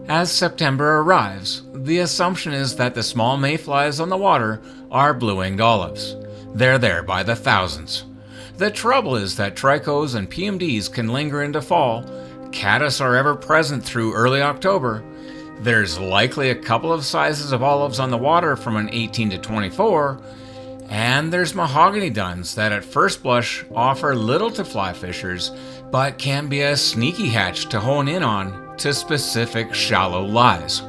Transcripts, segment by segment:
As September arrives, the assumption is that the small mayflies on the water are blue-winged olives. They're there by the thousands. The trouble is that trichos and PMDs can linger into fall, caddis are ever present through early October, there's likely a couple of sizes of olives on the water from an 18 to 24, and there's mahogany duns that at first blush offer little to fly fishers, but can be a sneaky hatch to hone in on to specific shallow lies.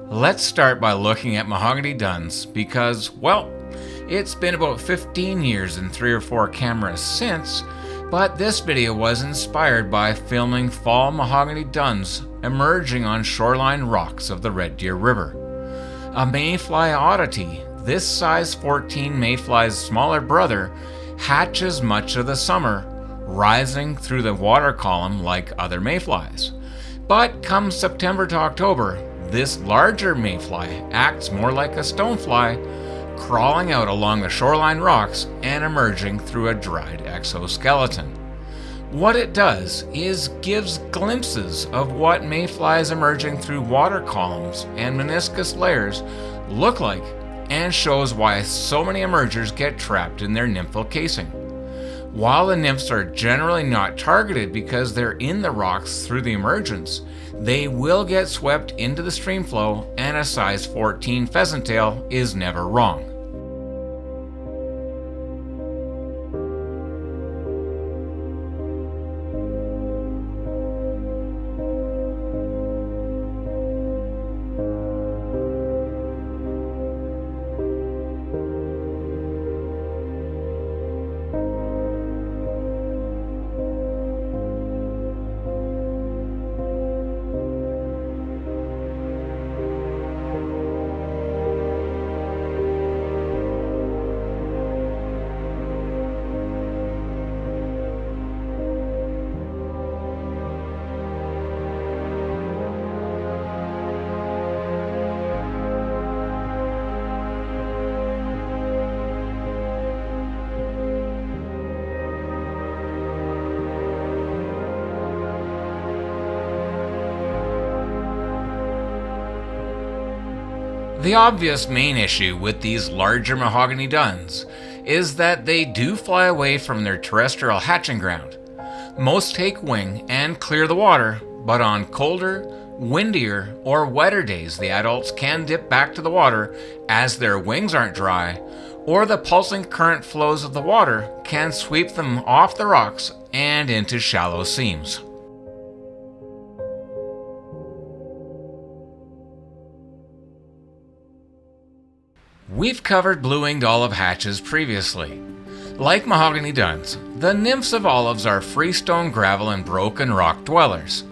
Let's start by looking at mahogany duns because, well, it's been about 15 years and 3 or 4 cameras since, but this video was inspired by filming fall mahogany duns emerging on shoreline rocks of the Red Deer River. A mayfly oddity, this size 14 mayfly's smaller brother hatches much of the summer, rising through the water column like other mayflies. But come September to October, this larger mayfly acts more like a stonefly, crawling out along the shoreline rocks and emerging through a dried exoskeleton. What it does is gives glimpses of what mayflies emerging through water columns and meniscus layers look like, and shows why so many emergers get trapped in their nymphal casing. While the nymphs are generally not targeted because they're in the rocks through the emergence, they will get swept into the streamflow, and a size 14 pheasant tail is never wrong. The obvious main issue with these larger mahogany duns is that they do fly away from their terrestrial hatching ground. Most take wing and clear the water, but on colder, windier, or wetter days the adults can dip back to the water as their wings aren't dry, or the pulsing current flows of the water can sweep them off the rocks and into shallow seams. We've covered blue-winged olive hatches previously. Like mahogany duns, the nymphs of olives are freestone, gravel, and broken rock dwellers.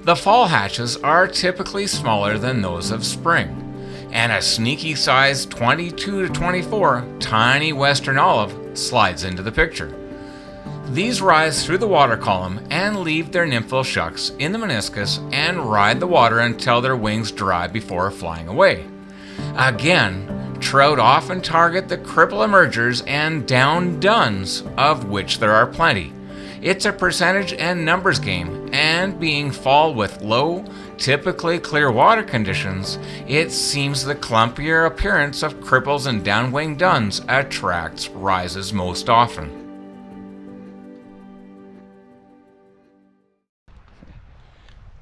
The fall hatches are typically smaller than those of spring. and a sneaky size 22 to 24 tiny western olive slides into the picture. These rise through the water column and leave their nymphal shucks in the meniscus and ride the water until their wings dry before flying away. Again, trout often target the cripple emergers and down duns, of which there are plenty. It's a percentage and numbers game, and being fall with low, typically clear water conditions, it seems the clumpier appearance of cripples and downwing duns attracts rises most often.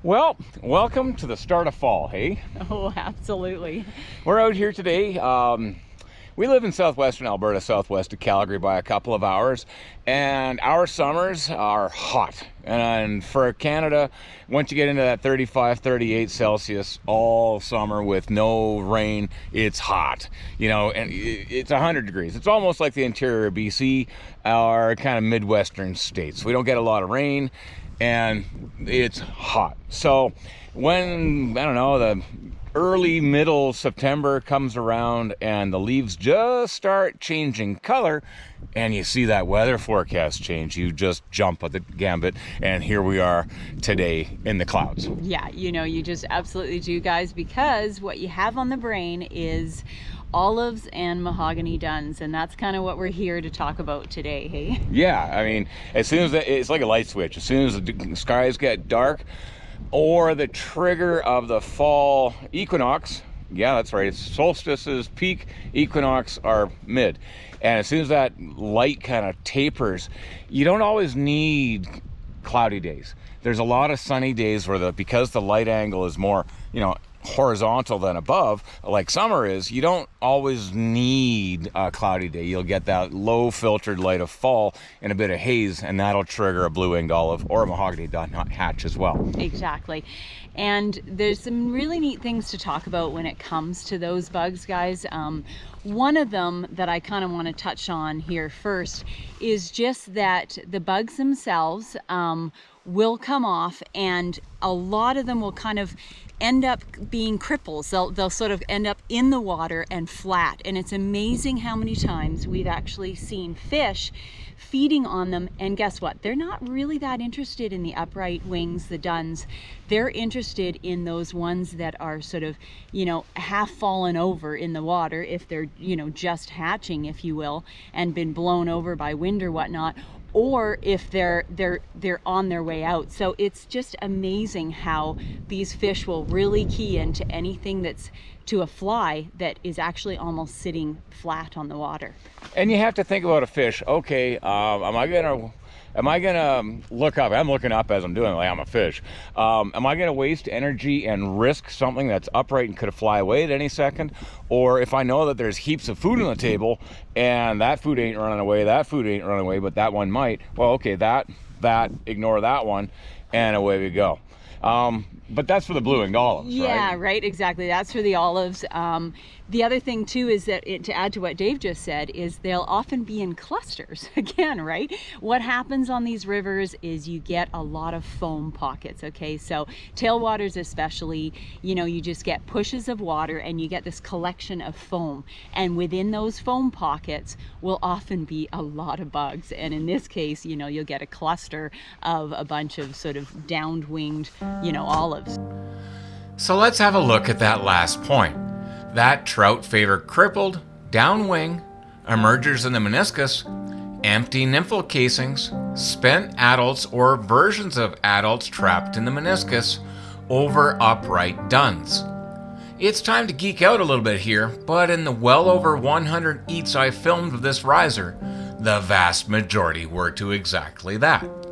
Well, welcome to the start of fall, hey? Oh, absolutely. We're out here today. We live in southwestern Alberta, southwest of Calgary by a couple of hours, and our summers are hot. And for Canada, once you get into that 35, 38 Celsius all summer with no rain, it's hot. You know, and it's 100 degrees. It's almost like the interior of BC, our kind of Midwestern states. We don't get a lot of rain, and it's hot. So when, I don't know, the early middle September comes around and the leaves just start changing color and you see that weather forecast change, you just jump at the gambit, and here we are today in the clouds. Yeah, you know, you just absolutely do, guys, because what you have on the brain is olives and mahogany duns, and that's kind of what we're here to talk about today, hey? Yeah, I mean, as soon as it's like a light switch. As soon as the skies get dark or the trigger of the fall equinox, yeah, that's right, it's solstices, peak, equinox are mid. And as soon as that light kind of tapers, you don't always need cloudy days. There's a lot of sunny days where because the light angle is more, you know, horizontal than above, like summer is, you don't always need a cloudy day. You'll get that low filtered light of fall and a bit of haze, and that'll trigger a blue-winged olive or a mahogany dun hatch as well. Exactly. And there's some really neat things to talk about when it comes to those bugs, guys. One of them that I kind of want to touch on here first is just that the bugs themselves will come off, and a lot of them will kind of end up being cripples. They'll sort of end up in the water and flat, and it's amazing how many times we've actually seen fish feeding on them, and guess what? They're not really that interested in the upright wings, the duns. They're interested in those ones that are sort of, you know, half fallen over in the water, if they're, you know, just hatching, if you will, and been blown over by wind or whatnot, or if they're on their way out. So it's just amazing how these fish will really key into anything that's to a fly that is actually almost sitting flat on the water. And you have to think about a fish. Okay, am I gonna look up? I'm looking up as I'm doing it, like I'm a fish. Am I gonna waste energy and risk something that's upright and could fly away at any second? Or if I know that there's heaps of food on the table and that food ain't running away, but that one might, well, okay, that, ignore that one, and away we go. But that's for the blue-winged olives, yeah, right? Right, exactly. That's for the olives. The other thing too is that, to add to what Dave just said, is they'll often be in clusters again, right? What happens on these rivers is you get a lot of foam pockets, okay? So tailwaters especially, you know, you just get pushes of water and you get this collection of foam, and within those foam pockets will often be a lot of bugs, and in this case, you know, you'll get a cluster of a bunch of sort of downwinged, you know, olives. So let's have a look at that last point. That trout favor crippled, downwing, emergers in the meniscus, empty nymphal casings, spent adults or versions of adults trapped in the meniscus, over upright duns. It's time to geek out a little bit here, but in the well over 100 eats I filmed of this riser, the vast majority were to exactly that.